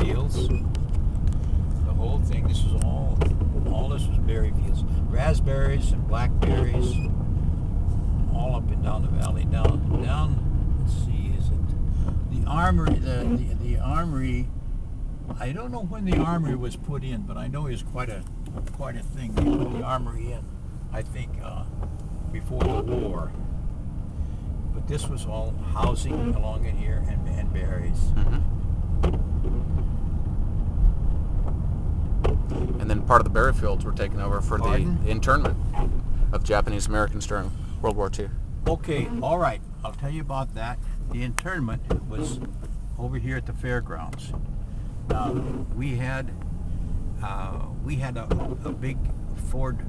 fields. The whole thing. This was all this was berry fields. Raspberries and blackberries. All up and down the valley. Down. Let's see. Is it the armory? The armory. I don't know when the armory was put in, but I know it was quite a thing. They put the armory in, I think, before the war. But this was all housing along in here and berries. Mm-hmm. And then part of the berry fields were taken over for the internment of Japanese Americans during World War II. Okay, all right. I'll tell you about that. The internment was over here at the fairgrounds. We had a big Ford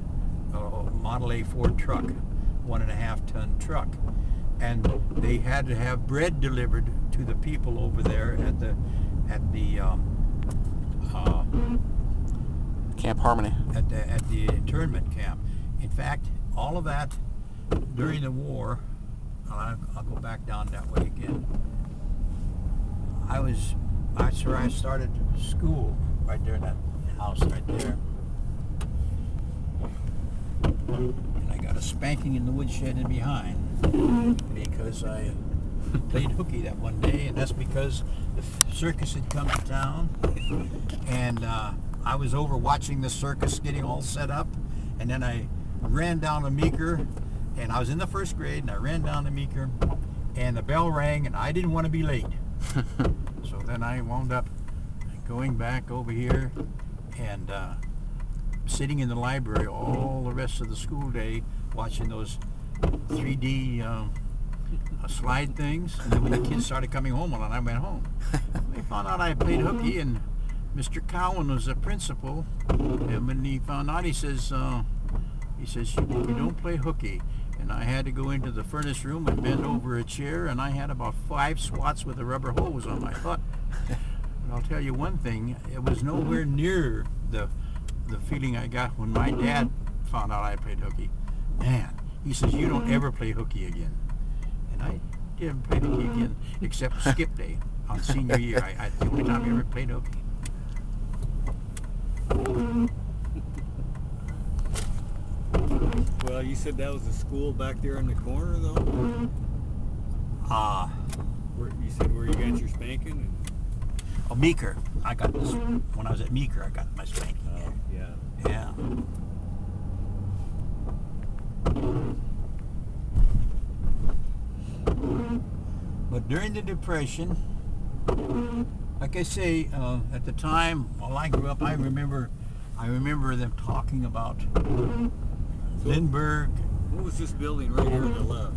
Model A Ford truck, 1.5 ton truck, and they had to have bread delivered to the people over there at the Camp Harmony. At the internment camp. In fact, all of that during the war. I'll go back down that way again. That's where I started school, right there in that house right there. And I got a spanking in the woodshed in behind because I played hooky that one day, and that's because the circus had come to town, and I was over watching the circus getting all set up, and then I ran down to Meeker, and I was in the first grade, and I ran down to Meeker, and the bell rang, and I didn't want to be late. So then I wound up going back over here and sitting in the library all the rest of the school day watching those 3D slide things. And then when the kids started coming home, I went home. They found out I played hooky, and Mr. Cowan was the principal. And when he found out, he says, you don't play hooky. And I had to go into the furnace room and bend over a chair, and I had about 5 swats with a rubber hose on my butt. But I'll tell you one thing, it was nowhere near the feeling I got when my dad found out I played hooky. Man, he says, you don't ever play hooky again. And I didn't play hooky again, except skip day on senior year. The only time I ever played hooky. Well, you said that was a school back there in the corner, though? You said where you got your spanking? Oh, Meeker. I got this when I was at Meeker. I got my spanking. Oh, yeah. Yeah. But during the Depression, like I say, at the time while I grew up, I remember them talking about Lindbergh. What was this building right here on the left?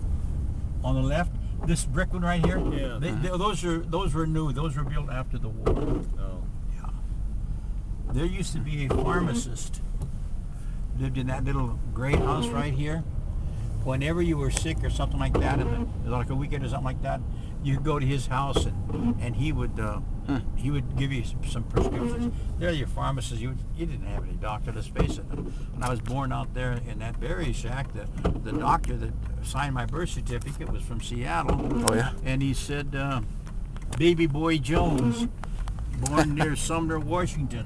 On the left, this brick one right here. Yeah. Those were new. Those were built after the war. Oh. Yeah. There used to be a pharmacist lived in that little gray house right here. Whenever you were sick or something like that, like a weekend or something like that, you could go to his house and he would give you some prescriptions. There, your pharmacist. You didn't have any doctor, let's face it. When I was born out there in that berry shack, the doctor that signed my birth certificate was from Seattle. Oh yeah. And he said, "Baby boy Jones, born near Sumner, Washington."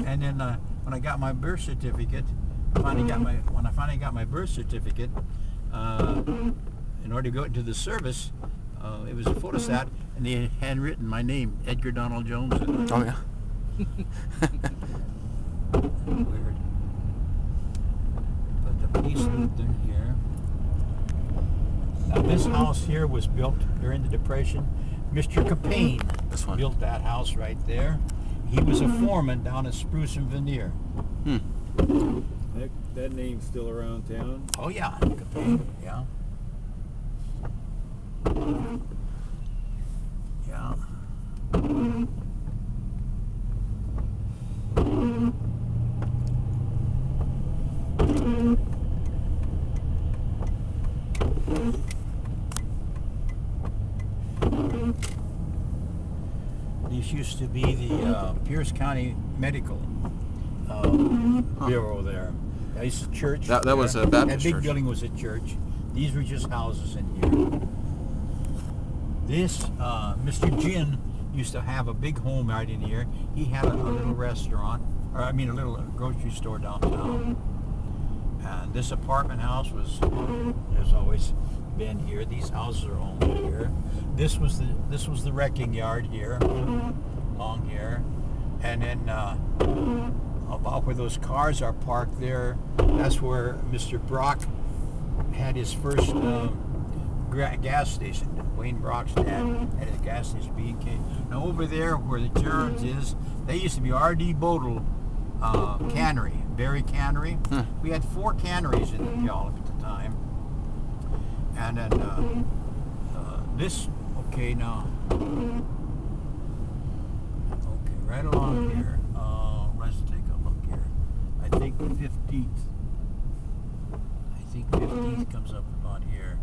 And then when I got my birth certificate, when I finally got my birth certificate, in order to go into the service, it was a photostat, and they had handwritten my name, Edgar Donald Jones. Oh yeah. Weird. But the police lived in here. Now this house here was built during the Depression. Mr. Capane built that house right there. He was a foreman down at Spruce and Veneer. That name's still around town? Oh yeah, Capane, yeah. Yeah. This used to be the Pierce County Medical Bureau there. It's a church. That was a Baptist That big church. building was a church. These were just houses in here. This, Mr. Ginn used to have a big home right in here. He had a little restaurant, or I mean a little grocery store downtown. And this apartment house has always been here. These houses are all here. This was the wrecking yard here, along here, and then about where those cars are parked there, that's where Mr. Brock had his first gas station. Wayne Brock's dad had his gas station, B&K. Now over there where the Gerards is, they used to be R.D. Bodle cannery, berry cannery. We had 4 canneries in Puyallup at the time. And then this, okay, now, okay, right along here, let's take a look here. I think 15th comes up about here.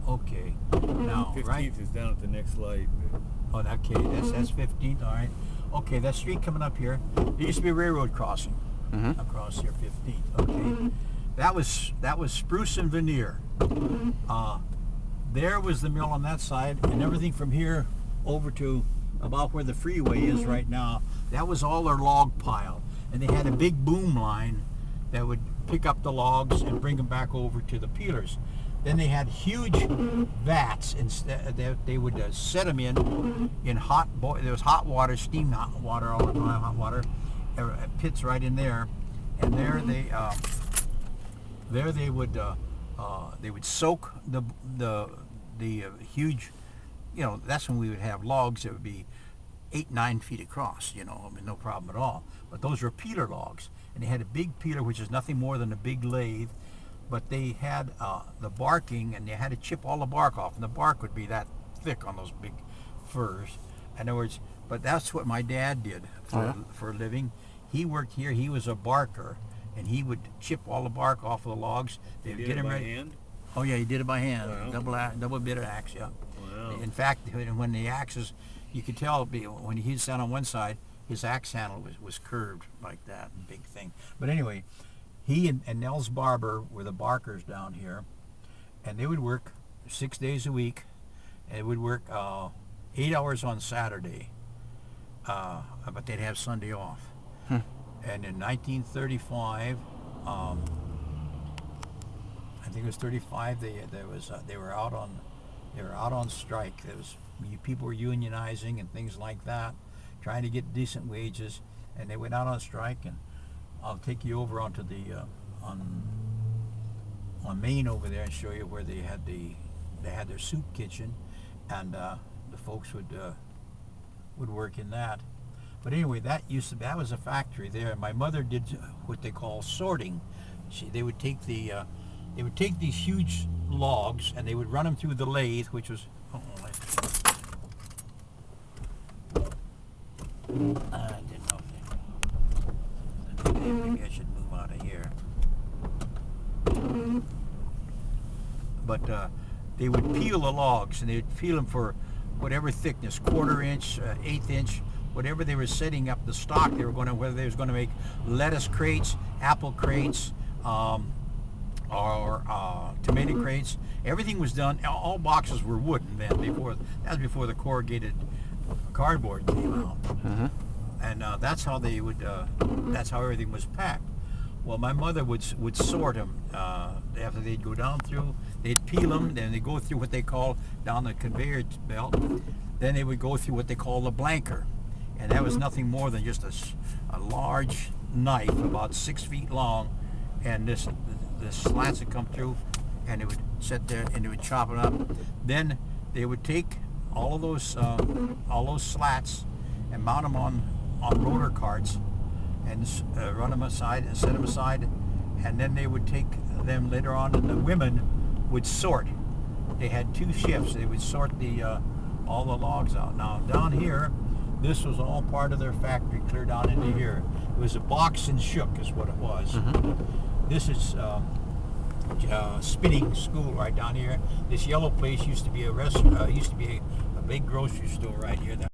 Okay, now, 15th right? is down at the next light. Oh, okay, that's 15th, all right. Okay, that street coming up here, there used to be a railroad crossing across here, 15th, okay. That was spruce and veneer. There was the mill on that side, and everything from here over to about where the freeway is right now, that was all their log pile. And they had a big boom line that would pick up the logs and bring them back over to the peelers. Then they had huge vats, instead they would set them in hot, there was hot water, steam hot water all the time, hot water, pits right in there, and there they would soak the huge, you know, that's when we would have logs that would be 8-9 feet across, you know, I mean, no problem at all. But those were peeler logs, and they had a big peeler, which is nothing more than a big lathe, but they had the barking, and they had to chip all the bark off, and the bark would be that thick on those big firs. In other words, but that's what my dad did for a living. He worked here. He was a barker, and he would chip all the bark off of the logs. They would get them ready. Hand? Oh yeah, he did it by hand. Wow. Double bit of axe, yeah. Wow. In fact, when the axes, you could tell when he was down on one side, his axe handle was curved like that, big thing. But anyway, he and Nels Barber were the barkers down here, and they would work 6 days a week, and they would work 8 hours on Saturday, but they'd have Sunday off. And in 1935, I think it was 35. They were out on strike. People were unionizing and things like that, trying to get decent wages, and they went out on strike. And I'll take you over onto the on Main over there and show you where they had their soup kitchen, and the folks would work in that. But anyway, that was a factory there. My mother did what they call sorting. They would take these huge logs, and they would run them through the lathe, which was I didn't know. Maybe I should move out of here. But they would peel the logs, and they would peel them for whatever thickness, 1/4 inch, 1/8 inch. Whatever they were setting up the stock, they were going to, whether they was going to make lettuce crates, apple crates, or tomato crates. Everything was done. All boxes were wooden then. That was before the corrugated cardboard came out. And that's how they would. That's how everything was packed. Well, my mother would sort them after they'd go down through. They'd peel them, then they go through what they call down the conveyor belt. Then they would go through what they call the blanker. And that was nothing more than just a large knife about 6 feet long, and the slats would come through, and it would sit there, and it would chop it up. Then they would take all of those slats and mount them on roller carts, and run them aside and set them aside, and then they would take them later on, and the women would sort. They had 2 shifts. They would sort all the logs out. Now down here, this was all part of their factory, clear down into here. It was a box and shook, is what it was. This is spinning school right down here. This yellow place used to be a restaurant. Used to be a big grocery store right here.